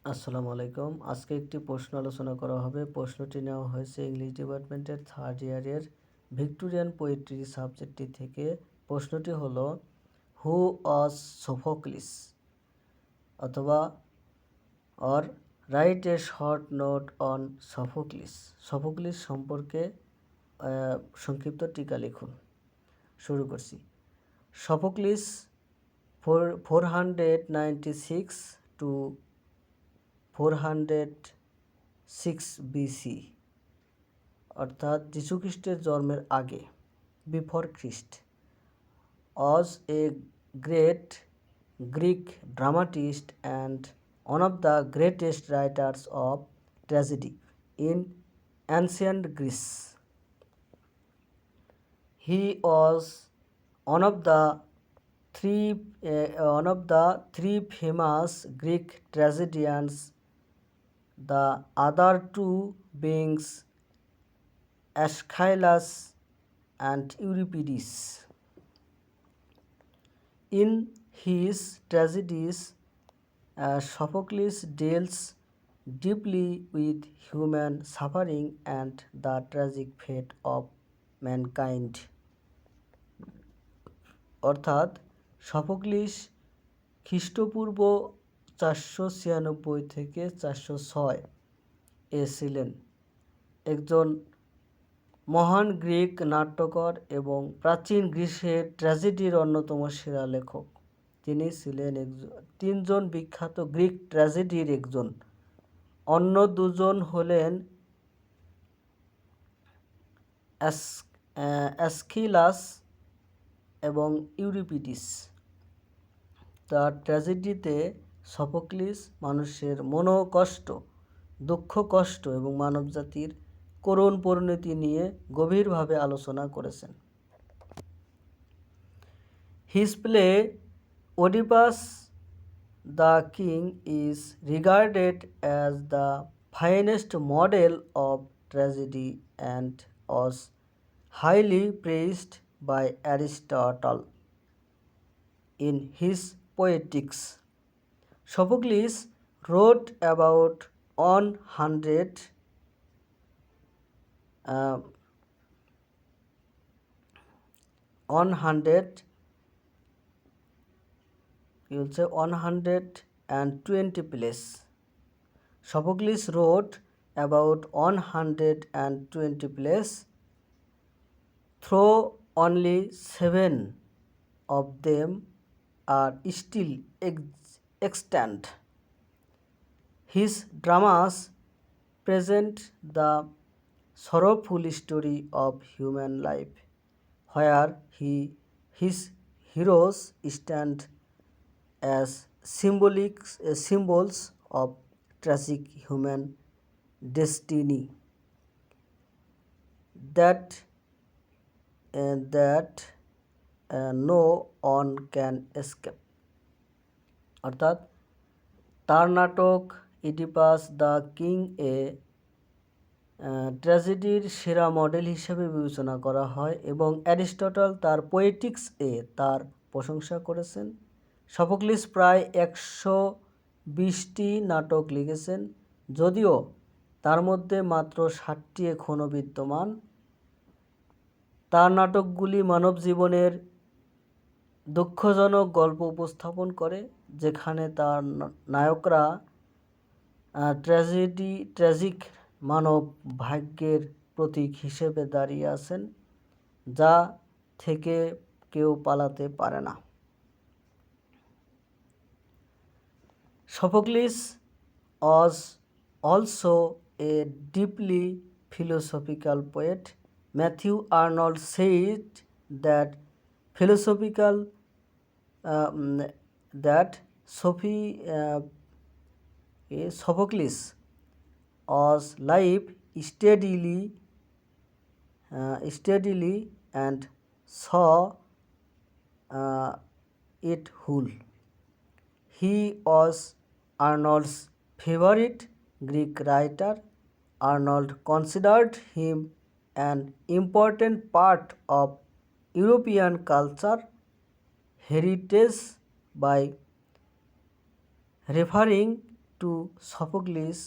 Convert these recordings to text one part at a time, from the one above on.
আসসালামু আলাইকুম। আজকে একটি প্রশ্ন আলোচনা করা হবে। প্রশ্নটি নেওয়া হয়েছে ইংলিশ ডিপার্টমেন্টের 3rd ইয়ারের ভিক্টোরিয়ান পোয়েট্রি সাবজেক্টটি থেকে। প্রশ্নটি হলো, হু ওয়াজ সোফোক্লিস, অথবা or write a short note on Sophocles. Sophocles সম্পর্কে সংক্ষিপ্ত টিকা লিখুন। শুরু করছি। সোফোক্লিস 496 to 406 BC, অর্থাৎ যীশুখ্রিস্টের জন্মের আগে, before Christ, was a great Greek dramatist and one of the greatest writers of tragedy in ancient Greece. He was one of the three famous Greek tragedians, the other two being Aeschylus and Euripides. In his tragedies, Sophocles deals deeply with human suffering and the tragic fate of mankind. অর্থাৎ Sophocles খ্রিস্টপূর্ব 496 থেকে 406 এ ছিলেন একজন মহান Greek নাট্যকার এবং প্রাচীন গ্রিসের ট্র্যাজেডির অন্যতম সেরা লেখক। তিনি ছিলেন তিনজন বিখ্যাত গ্রিক ট্র্যাজেডির একজন। অন্য দুজন হলেন অ্যাসকিলাস এবং ইউরিপিডিস। তার ট্র্যাজেডিতে সোফোক্লিস মানুষের মনোকষ্ট, দুঃখ কষ্ট এবং মানবজাতির করুণ পরিণতি নিয়ে গভীরভাবে আলোচনা করেছেন। His play Oedipus the King is regarded as the finest model of tragedy and was highly praised by Aristotle in his Poetics. Sophocles wrote about 100 120 plays. Sophocles wrote about 120 plays, though only 7 of them are still extant. His dramas present the sorrowful story of human life, where his heroes stand as symbols of tragic human destiny that no one can escape. অর্থাৎ তার নাটক Oedipus the king এ ট্র্যাজেডির সেরা model হিসেবে বিবেচনা করা হয় এবং Aristotle তার পোয়েটিক্স এ তার প্রশংসা করেছেন। সোফোক্লিস প্রায় 120টি নাটক লিখেছেন, যদিও তার মধ্যে মাত্র 60টি এখনও বিদ্যমান। তার নাটকগুলি মানব জীবনের দুঃখজনক গল্প উপস্থাপন করে, যেখানে তার নায়করা ট্র্যাজিক মানব ভাগ্যের প্রতীক হিসেবে দাঁড়িয়ে আছেন, যা থেকে কেউ পালাতে পারে না। Sophocles was also a deeply philosophical poet. Matthew Arnold said that Sophocles was life steadily and saw it whole. He was Arnold's favorite Greek writer. Arnold considered him an important part of European culture heritage by referring to Sophocles,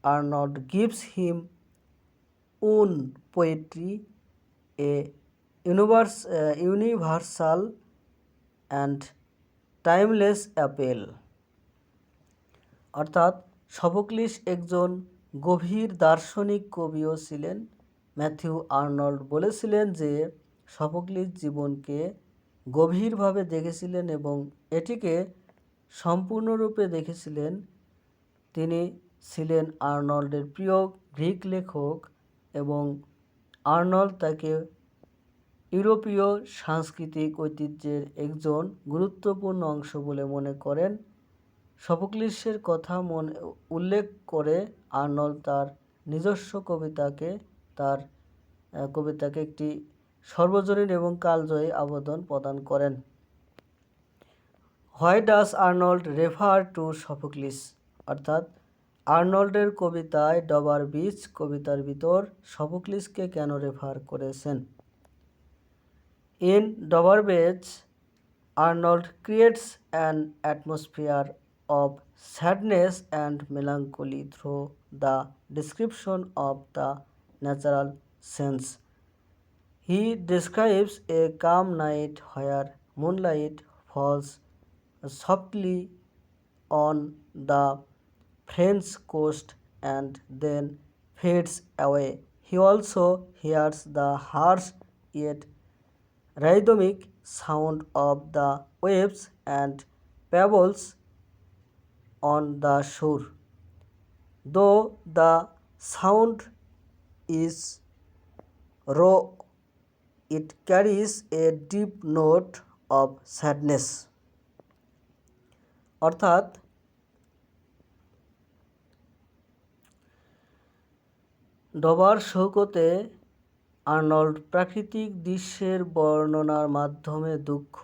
Arnold gives him own poetry, a universal and timeless appeal. অর্থাৎ Sophocles একজন গভীর দার্শনিক কবিও ছিলেন। Matthew Arnold বলেছিলেন যে Sophocles জীবনকে গভীরভাবে দেখেছিলেন এবং এটিকে সম্পূর্ণরূপে দেখেছিলেন। তিনি ছিলেন আর্নল্ডের প্রিয় গ্রিক লেখক এবং আর্নল্ড তাকে ইউরোপীয় সাংস্কৃতিক ঐতিহ্যের একজন গুরুত্বপূর্ণ অংশ বলে মনে করেন। সফোক্লিসের কথা উল্লেখ করে আর্নল্ড তার নিজস্ব কবিতাকে একটি সর্বজনীন এবং কালজয়ী আবেদন প্রদান করেন। Why does Arnold refer to Sophocles? অর্থাৎ আর্নল্ডের কবিতায় ডবার বিচ কবিতার ভিতর সফোক্লিসকে কেন রেফার করেছেন? In ডবার beach, Arnold creates an atmosphere of sadness and melancholy through the description of the natural scenes. He describes a calm night where moonlight falls softly on the French coast and then fades away. He also hears the harsh yet rhythmic sound of the waves and pebbles on the shore. Though the sound is raw, it carries a deep note of sadness. অর্থাৎ ডবার শৌকতে Arnold প্রাকৃতিক দৃশ্যের বর্ণনার মাধ্যমে দুঃখ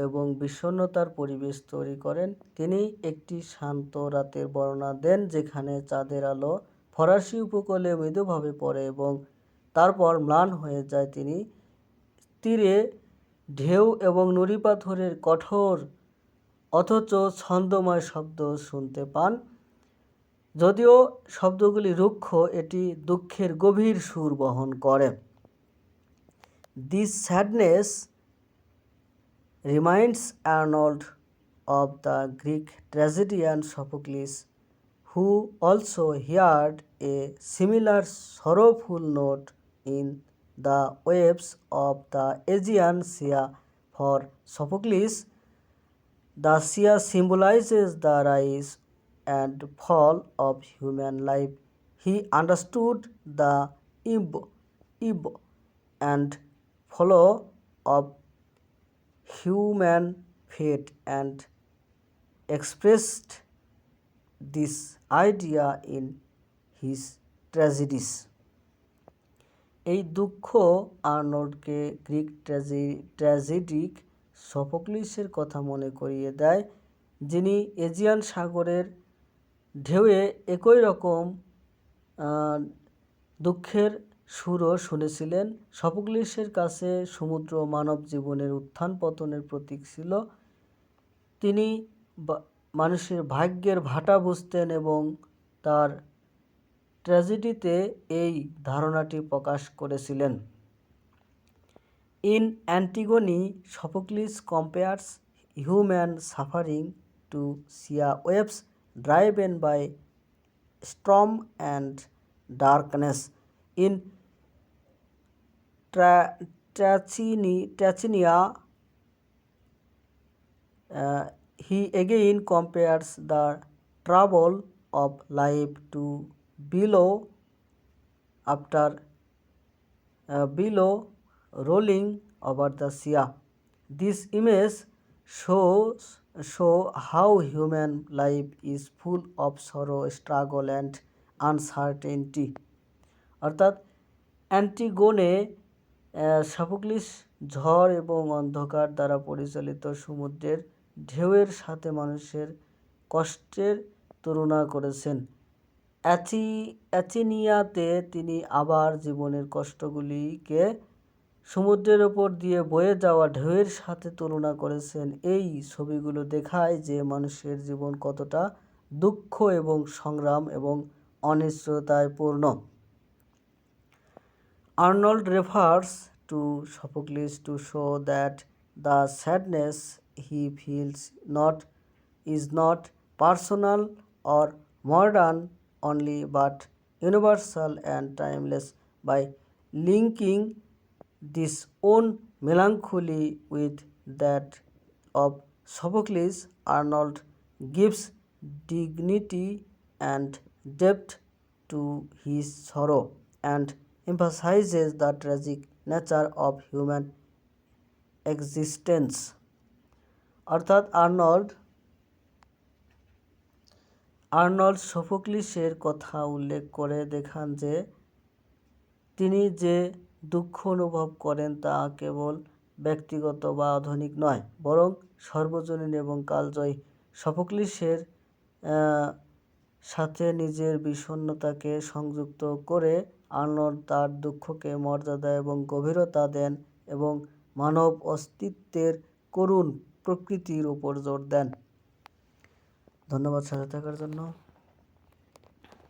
এবং বিষণ্ণতার পরিবেশ তৈরি করেন। তিনি একটি শান্ত রাতের বর্ণনা দেন যেখানে চাঁদের আলো ফরাসি উপকূলে মৃদুভাবে পড়ে এবং তারপর ম্লান হয়ে যায়। তিনি তীরে ঢেউ এবং নুড়ি পাথরের কঠোর অথচ ছন্দময় শব্দ শুনতে পান। যদিও শব্দগুলি রুক্ষ, এটি দুঃখের গভীর সুর বহন করে। This sadness reminds Arnold of the Greek tragedian Sophocles, who also heard a similar sorrowful note in the waves of the Aegean Sea. For Sophocles, the sea symbolizes the rise and fall of human life. He understood the ebb and flow of human fate and expressed this idea in his tragedies. এই দুঃখ আর্নল্ডকে Greek ট্র্যাজেডিক সফোক্লিসের কথা মনে করিয়ে দেয়, যিনি Aegean সাগরের ঢেউয়ে একই রকম দুঃখের সুরও শুনেছিলেন। সফোক্লিসের কাছে সমুদ্র মানব জীবনের উত্থান পতনের প্রতীক ছিল। তিনি মানুষের ভাগ্যের ভাটা বুঝতেন এবং তার ট্র্যাজেডিতে এই ধারণাটি প্রকাশ করেছিলেন। In Antigone, Sophocles compares human suffering to sea waves driven by storm and darkness. In Trachinia, he again compares the trouble of life to billow rolling over the sea. This image show how human life is full of sorrow, struggle and uncertainty. অর্থাৎ অ্যান্টিগোনে Sophocles ঝড় এবং অন্ধকার দ্বারা পরিচালিত সমুদ্রের ঢেউয়ের সাথে মানুষের কষ্টের তুলনা করেছেন। অ্যাথিনিয়াতে তিনি আবার জীবনের কষ্টগুলিকে সমুদ্রের ওপর দিয়ে বয়ে যাওয়া ঢেউয়ের সাথে তুলনা করেছেন। এই ছবিগুলো দেখায় যে মানুষের জীবন কতটা দুঃখ এবং সংগ্রাম এবং অনিশ্চয়তায় পূর্ণ। Arnold refers to Sophocles to show that the sadness he feels is not personal or modern only but universal and timeless. By linking this own melancholy with that of Sophocles, Arnold gives dignity and depth to his sorrow and emphasizes the tragic nature of human existence. অর্থাৎ Arnold সোফোক্লিসের কথা উল্লেখ করে দেখান যে তিনি যে দুঃখ অনুভব করেন তা কেবল ব্যক্তিগত বা আধুনিক নয়, বরং সর্বজনীন এবং কালজয়ী। সোফোক্লিসের সাথে নিজের বিষণ্ণতাকে সংযুক্ত করে আর্নল্ড তার দুঃখকে মর্যাদা এবং গভীরতা দেন এবং মানব অস্তিত্বের করুণ প্রকৃতির উপর জোর দেন। ধন্যবাদ সাথে থাকার জন্য।